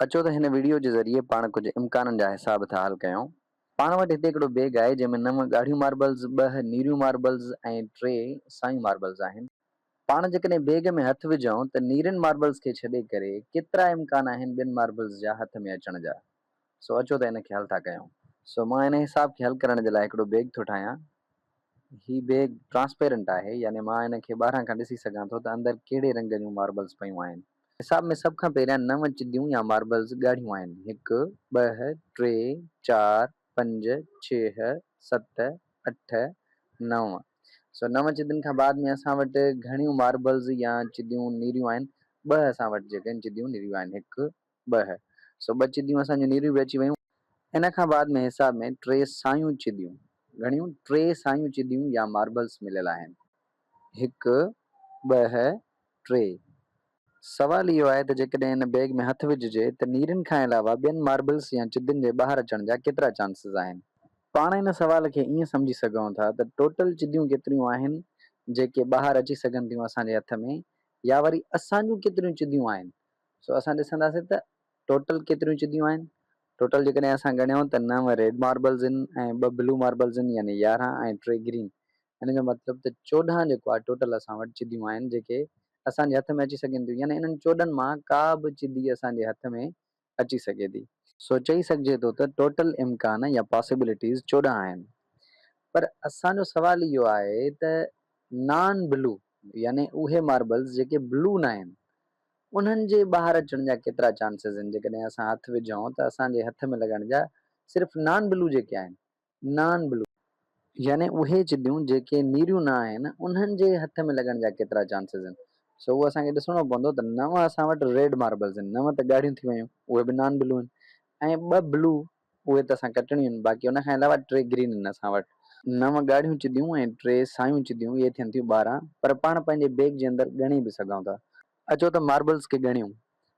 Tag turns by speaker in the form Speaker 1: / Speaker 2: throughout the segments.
Speaker 1: अचो त हिन वीडियो जे ज़रिए पाण कुझु इम्काननि जा हिसाब था हल कयूं। पाण वटि हिते हिकिड़ो बैग आहे जंहिंमें 9 ॻाढ़ियूं मार्बल्स, 2 नीरियूं मार्बल्स ऐं 3 सायूं मार्बल्स आहिनि। पाण जेकॾहिं बैग में हथ विझूं त नीरनि मार्बल्स खे छॾे करे केतिरा इम्कान आहिनि ॿियनि मार्बल्स जा हथ में अचण जा। सो अचो त हिन खे हल था कयूं। सो मां हिन हिसाब खे हल करण जे लाइ हिकिड़ो बैग थो ठाहियां। ही बैग ट्रांसपेरेंट आहे, यानी मां हिन खे ॿाहिरां खां ॾिसी सघां थो त अंदरि कहिड़े रंग जूं मार्बल्स पयूं आहिनि। हिसाब में सभ खां पहिरियां 9 चिदियूं या मार्बल्स ॻाढ़ियूं आहिनि। 1 2 3 4 5 6 7 8 9। सो 9 चिदियुनि खां बाद में असां वटि घणियूं मार्बल्स या चिदियूं नीरियूं आहिनि। 2 असां वटि जेके चिदियूं नीरियूं आहिनि, 1 2। सो 2 चिदियूं असांजूं नीरियूं बि अची वियूं। इन खां बाद में हिसाब में 3 सायूं चिदियूं, घणियूं 3 सायूं चिदियूं या मार्बल्स मिलियल आहिनि। 1 2 3। सवाल इहो आहे त जेकॾहिं हिन बैग में हथ विझिजे त नीरियुनि खां अलावा ॿियनि मार्बल्स या चिदियुनि जे ॿाहिरि अचण जा केतिरा चांसिस आहिनि। पाण हिन सवाल खे ईअं सम्झी सघूं था त टोटल चिदियूं केतिरियूं आहिनि जेके ॿाहिरि अची सघनि थियूं असांजे हथ में, या वरी असांजूं केतिरियूं चिदियूं आहिनि। सो असां ॾिसंदासीं त टोटल केतिरियूं चिदियूं आहिनि। टोटल जेकॾहिं असां ॻणियूं त 9 रेड मार्बल्स आहिनि ऐं 2 ब्लू मार्बल्स आहिनि, यानी 11 ऐं 3 ग्रीन। हिन जो मतिलबु त 14 जेको आहे टोटल असां वटि चिदियूं आहिनि जेके असांजे हथ में अची सघनि थियूं, यानी इन्हनि 14 मां का बि चिदी असांजे हथ में अची सघे थी। सो चई सघिजे थो त टोटल इम्कान या पॉसिबिलिटीज़ 14 आहिनि। पर असांजो सवाल इहो आहे त नॉन ब्लू, यानी उहे मार्बल्स जेके ब्लू न आहिनि, उन्हनि जे ॿाहिरि अचण जा केतिरा चांसिस आहिनि। जेकॾहिं असां हथ विझूं त असांजे हथ में लॻण जा सिर्फ़ु नॉन ब्लू जेके आहिनि, नॉन ब्लू यानी उहे चिदियूं जेके नीरियूं न आहिनि, उन्हनि जे हथ में लॻण जा केतिरा चांसिस आहिनि। सो उहो असांखे ॾिसणो पवंदो त 9 असां वटि रेड मार्बल्स आहिनि, 9 त ॻाढ़ियूं थी वियूं, उहे बि नॉन ब्लू आहिनि, ऐं 2 ब्लू उहे त असां कटणियूं आहिनि। बाक़ी उन खां अलावा 3 ग्रीन आहिनि असां वटि। 9 ॻाढ़ियूं चिदियूं ऐं 3 सायूं चिदियूं, इहे थियनि थियूं 12। पर पाण पंहिंजे बैग जे अंदरि ॻणी बि सघूं था। अचो त मार्बल्स खे ॻणियूं।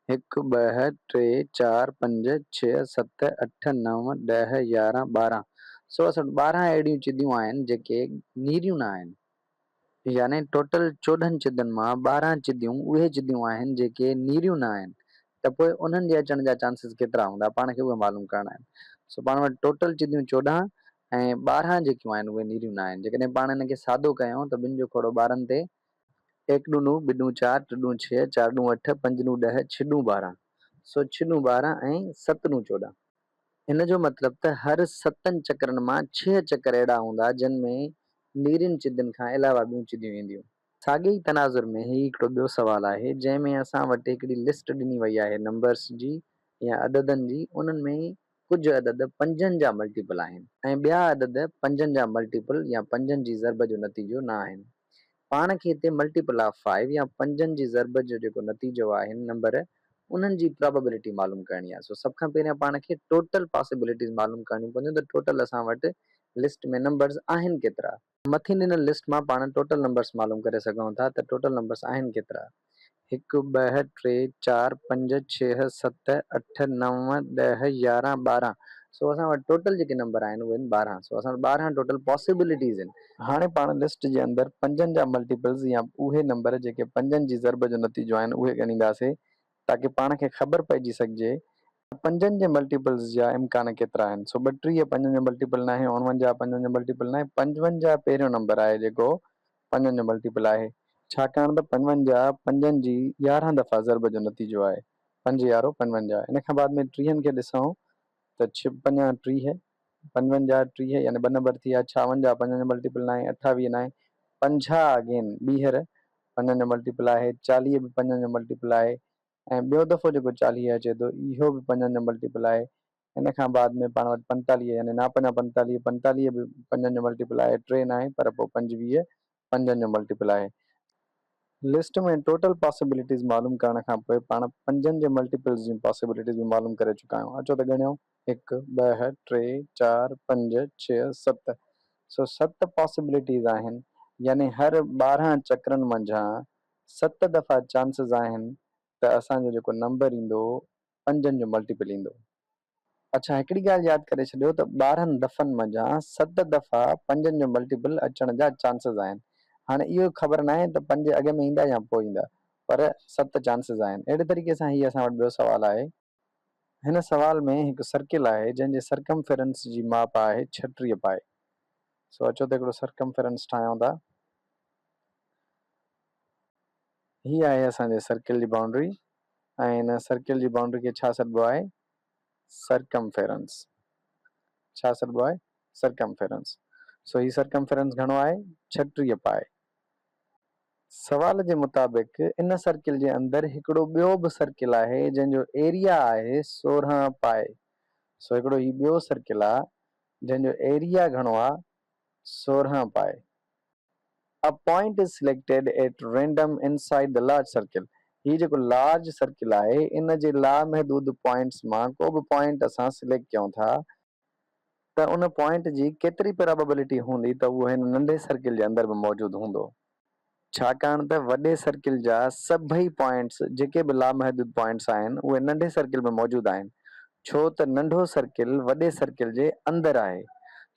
Speaker 1: 1 2 3 4 5 6 7 8 9 10 11 12। सो असां 12 अहिड़ियूं चिदियूं आहिनि जेके नीरियूं न आहिनि, यानी टोटल 14 चिदियुनि मां 12 चिदियूं उहे चिदियूं आहिनि जेके नीरियूं न आहिनि। त पोइ उन्हनि जे अचण जा चांसिस केतिरा हूंदा, पाण खे उहे मालूम करणा आहिनि। सो पाण वटि टोटल चिदियूं 14 ऐं 12 जेकियूं आहिनि उहे नीरियूं न आहिनि। जेकॾहिं पाण हिन खे सादो कयूं त ॿिनि जो खोड़ो 12 ते 1 ॾूं 9 2 ॾूं 4 3 ॾूं 6 4 ॾूं 8 5 ॾूं 10 6 ॾूं 12। सो 6 ॾूं 12 ऐं 7 ॾूं 14। इन जो मतिलबु त हर 7 चकरनि मां 6 चकर अहिड़ा हूंदा जिन में नीरियुनि चिदियुनि खां अलावा ॿियूं चिदियूं ईंदियूं। साॻे ई तनाज़ुर में ही हिकिड़ो ॿियो सवाल आहे जंहिंमें असां वटि हिकिड़ी लिस्ट ॾिनी वई आहे नंबर्स जी या अददनि जी। उन्हनि में कुझु अदद 5 जा मल्टीपल आहिनि ऐं ॿिया अदद 5 जा मल्टीपल या 5 जी ज़रब जो नतीजो न आहिनि। पाण खे हिते मल्टीपल ऑफ 5 या 5 जी ज़रब जो जेको नतीजो आहे नंबर, उन्हनि जी प्रोबेबिलिटी मालूम करणी आहे। सो सभ खां पहिरियां पाण खे टोटल पॉसिबिलिटीज़ मालूम करणी पवंदियूं त टोटल असां वटि लिस्ट में नंबर्स आहिनि केतिरा। मथे ॾिनल लिस्ट मां पाण टोटल नंबर्स मालूम करे सघूं था त टोटल नंबर्स आहिनि केतिरा। 1 2 3 4 5 6 7 8 9 10 11 12। सो असां वटि टोटल जेके नंबर आहिनि उहे आहिनि 12। सो असां वटि 12 टोटल पॉसिबिलिटीज़ आहिनि। हाणे पाण लिस्ट जे अंदरि 5 जा मल्टीपल्स या उहे नंबर जेके 5 जी ज़रब जो नतीजो आहिनि उहे ॻणींदासीं, ताकी पाण खे ख़बर पइजी सघिजे 5 जे मल्टीपल्स जा इम्कान केतिरा आहिनि। सो 32 5 जो मल्टीपल न आहे, 49 5 जो मल्टीपल न आहे, 55 पहिरियों नंबर आहे जेको 5 जो मल्टीपल आहे, छाकाणि त 55 5 जी 11 दफ़ा ज़रब जो नतीजो आहे। 5 यारो 55। इन खां बाद में 30 खे ॾिसूं त 56 30 55 30 यानी 2 नंबर थी विया। 56 5 जो मल्टीपल न आहे, 28 न आहे, 50 अगेन ॿीहर 5 जो मल्टीपल आहे, 40 बि 5 जो मल्टीपल आहे, ऐं ॿियो दफ़ो जेको 40 अचे थो इहो बि 5 जो मल्टीपल आहे। इन खां बाद में पाण वटि 45 यानी 9 5 45, 45 बि 5 जो मल्टीपल आहे, 3 न आहे पर पोइ 25 5 जो मल्टीपल आहे। लिस्ट में टोटल पॉसिबिलिटीज़ मालूम करण खां पोइ पाण 5 जे मल्टीपल्स जी पॉसिबिलिटीज़ भी मालूम करे चुका आहियूं। अचो त ॻणियूं 1 2 3 4 5 6 7। सो 7 पॉसिबिलिटीज़ आहिनि, यानी हर 12 चकरनि मंझां 7 दफ़ा चांसिस आहिनि त असांजो जेको नंबर ईंदो 5 जो मल्टीपल ईंदो। अच्छा, हिकिड़ी ॻाल्हि यादि करे छॾियो त 12 दफ़नि मंझां 7 दफ़ा 5 जो मल्टीपल अचण जा चांसिस आहिनि। हाणे इहो ख़बर न आहे त 5 अॻ में ईंदा या पोइ ईंदा, पर 7 चांसिस आहिनि। अहिड़े तरीक़े सां हीअ असां वटि ॿियो सवाल आहे हिन सवाल में हिकु सर्किल आहे जंहिंजे सरकमफेरेंस जी माप आहे 36 पाए। सो अचो त हिकिड़ो सरकमफेरेंस ठाहियूं था। ही आहे असांजे सर्किल जी बाउंड्री ऐं हिन सर्किल जी बाउंड्री खे छा सॾिबो आहे? सरकमफेरेंस। छा सॾिबो आहे? सरकमफेरेंस। सो ही सरकमफेरेंस घणो आहे? 36 पाए। सवाल जे मुताबिक़ इन सर्किल जे अंदरि हिकिड़ो ॿियो बि सर्किल आहे जंहिंजो एरिया आहे 16 पाए। सो हिकिड़ो ही ॿियो सर्किल आहे जंहिंजो एरिया घणो आहे? 16 पाए। A point is selected at random inside the large circle. ही जेको लार्ज सर्किल आहे इन जे लामहदूद पॉइंट्स मां को बि पॉइंट असां सिलेक्ट कयूं था त उन पॉइंट जी केतिरी प्रोबेबिलिटी हूंदी त उहो हिन नंढे सर्किल जे अंदरि बि मौजूदु हूंदो? छाकाणि त वॾे सर्किल जा सभई पॉइंट्स जेके बि लामहदूद पॉइंट्स आहिनि उहे नंढे सर्किल में मौजूदु आहिनि, छो त नंढो सर्किल वॾे सर्किल जे अंदरि आहे।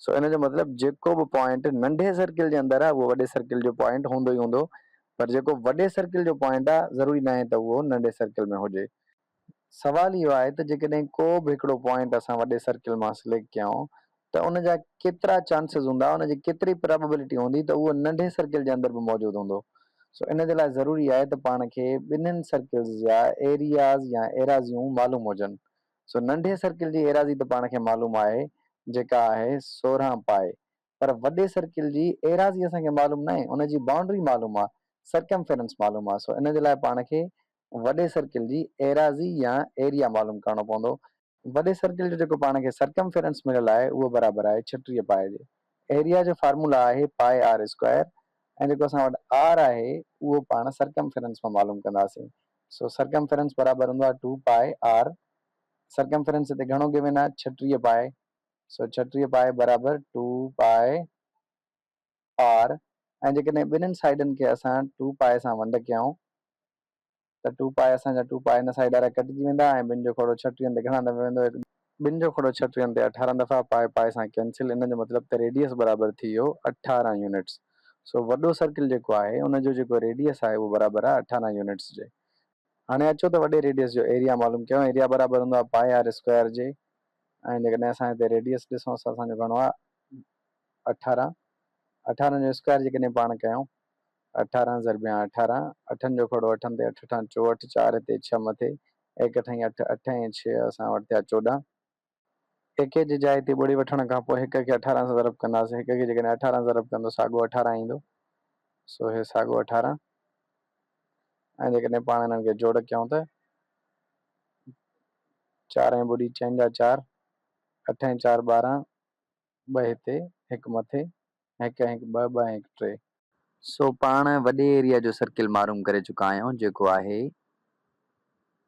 Speaker 1: सो इन जो मतिलबु जेको बि पॉइंट नंढे सर्किल जे अंदरि आहे उहो वॾे सर्किल जो पॉइंट हूंदो ई हूंदो, पर जेको वॾे सर्किल जो पॉइंट आहे ज़रूरी न आहे त उहो नंढे सर्किल में हुजे। सवाल इहो आहे त जेकॾहिं को बि हिकिड़ो पॉइंट असां वॾे सर्किल मां सिलेक्ट कयूं त उन जा केतिरा चांसिस हूंदा, उन जी केतिरी प्रोबेबिलिटी हूंदी त उहो नंढे सर्किल जे अंदरि बि मौजूदु हूंदो। सो इन जे लाइ ज़रूरी आहे त पाण खे ॿिन्हिनि सर्किल्स जा एरियाज़ या एराज़ियूं मालूम हुजनि। सो नंढे सर्किल जी एराज़ी त पाण खे मालूम आहे जेका आहे 16 पाए, पर वॾे सर्किल जी एराज़ी असांखे मालूम न आहे, उन जी बाउंड्री मालूम आहे, सरकमफेरेंस मालूम आहे। सो इन जे लाइ पाण खे वॾे सर्किल जी एराज़ी या एरिया मालूम करणो पवंदो। वॾे सर्किल जो जेको पाण खे सरकमफेरेंस मिलियल आहे उहो बराबरि आहे 36 पाए जे। एरिया जो फार्मूला आहे पाए आर स्क्वायर ऐं जेको असां वटि आर आहे उहो पाण सरकमफेरेंस मां मालूम कंदासीं। सो सरकमफेरेंस बराबरि हूंदो आहे 2 पाए आर। सरकमफेरेंस हिते घणो गिवन आहे? 36 पाए। सो 36 पाए बराबरि 2 पाए आर ऐं जेकॾहिं ॿिन्हिनि साइडनि खे असां 2 पाए सां वंड कयूं त 2 पाए असांजा 2 पाए हिन साइड वारा कटिजी वेंदा ऐं ॿिनि जो खोड़ो 36 ते घणा दफ़ा वेंदो? ॿिनि जो खोड़ो 36 ते 18 दफ़ा, पाए पाए सां कैंसिल। इन जो मतिलबु त रेडियस बराबरि थी वियो 18 यूनिट्स। सो वॾो सर्किल जेको आहे उनजो जेको रेडियस आहे उहो बराबरि आहे 18 यूनिट्स जे। हाणे अचो त वॾे रेडियस जो एरिया मालूम कयूं। एरिया बराबरि हूंदो आहे पाए आर स्क्वायर जे ऐं जेकॾहिं असां हिते रेडियस ॾिसूं त असांजो घणो आहे? 18। 18 जो स्क्वायर जेकॾहिं पाण कयूं 18 ज़रबिया 18, 8 जो खोड़ो 8 ते 8 8 64, 4 हिते 6 मथे, 1 8 8, 8 ऐं 6 असां वटि थिया 14। हिक जी जाइ ते ॿुड़ी वठण खां पोइ हिक खे 18 सां ज़रब कंदासीं। हिक खे जेकॾहिं 18 ज़रब कंदो साॻियो 18 ईंदो। सो हे साॻियो 18 ऐं जेकॾहिं पाण हिननि खे जोड़ कयूं त 4 ऐं ॿुड़ी 6 जा 4, 8 ऐं 4 12, 2 हिते 1 मथे, 1 ऐं 1 2, 2 ऐं 1 3। सो पाण वॾे एरिया जो सर्किल मालूम करे चुका आहियूं जेको आहे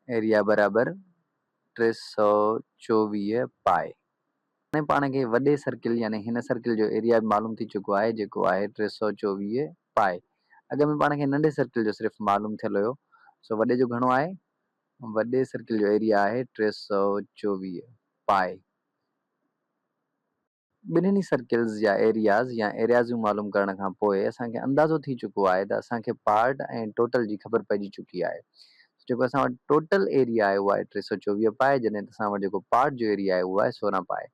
Speaker 1: एरिया बराबरि 324 पाए। हाणे पाण खे वॾे सर्किल यानी हिन सर्किल जो एरिया बि मालूम थी चुको आहे जेको आहे 324 पाए। अॻ में पाण खे नंढे सर्किल जो सिर्फ़ु मालूम थियल हुयो। सो वॾे जो घणो आहे? वॾे सर्किल जो एरिया आहे 324 पाए। ॿिन्हिनि सर्किल्स जा एरियाज़ या एरियाज़ियूं मालूम करण खां पोइ असांखे अंदाज़ो थी चुको आहे त असांखे पार्ट ऐं टोटल जी ख़बर पइजी चुकी आहे। जेको असां वटि टोटल एरिया आहे उहो आहे 324 पाए, जॾहिं त असां वटि जेको पार्ट जो एरिया आहे उहो आहे 16 पाए।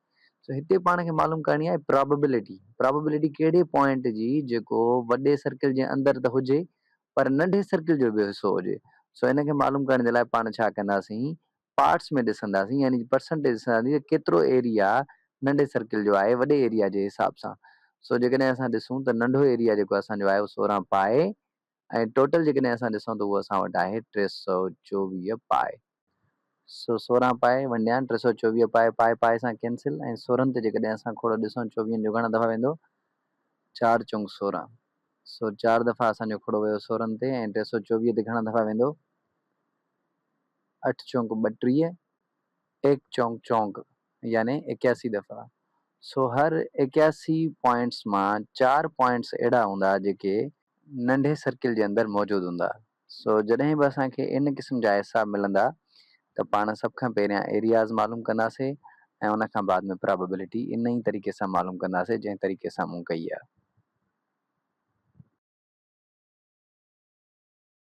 Speaker 1: सो हिते पाण खे मालूम करणी आहे प्रोबेबिलिटी। प्रोबेबिलिटी कहिड़े पॉइंट जी जेको वॾे सर्किल जे अंदरि त हुजे पर नंढे सर्किल जो बि हिसो हुजे। सो हिन खे मालूम करण जे लाइ पाण छा कंदासीं? पार्ट्स में ॾिसंदासीं यानी परसेंटेज ॾिसंदासीं त केतिरो एरिया नंढे सर्किल जो आहे वॾे एरिया जे हिसाब सां। सो जेकॾहिं असां ॾिसूं त नंढो एरिया जेको असांजो आहे उहो 16 पाए ऐं टोटल जेकॾहिं असां ॾिसूं त उहो असां वटि आहे 324 पाए। सो 16 पाए वंडिया 324 पाए, पाए पाए सां कैंसिल ऐं 16 ते जेकॾहिं असां खोड़ो ॾिसूं 24 जो घणा दफ़ा वेंदो? 4 चौंक 16। सो 4 दफ़ा असांजो खोड़ो वियो 16 ते ऐं 324 ते घणा दफ़ा वेंदो? 8 चौंक 32, 1 चौंक चौंक यानी 81 दफ़ा। सो हर 81 पॉइंट्स मां 4 पॉइंट्स अहिड़ा हूंदा जेके नंढे सर्किल जे अंदरि मौजूदु हूंदा। सो जॾहिं बि असांखे इन क़िस्म जा हिसा मिलंदा त पाण सभ खां पहिरियां एरियाज़ मालूम कंदासीं ऐं उन खां बाद में प्रोबेबिलिटी इन ई तरीक़े सां मालूम कंदासीं जंहिं तरीक़े सां मूं कई आहे।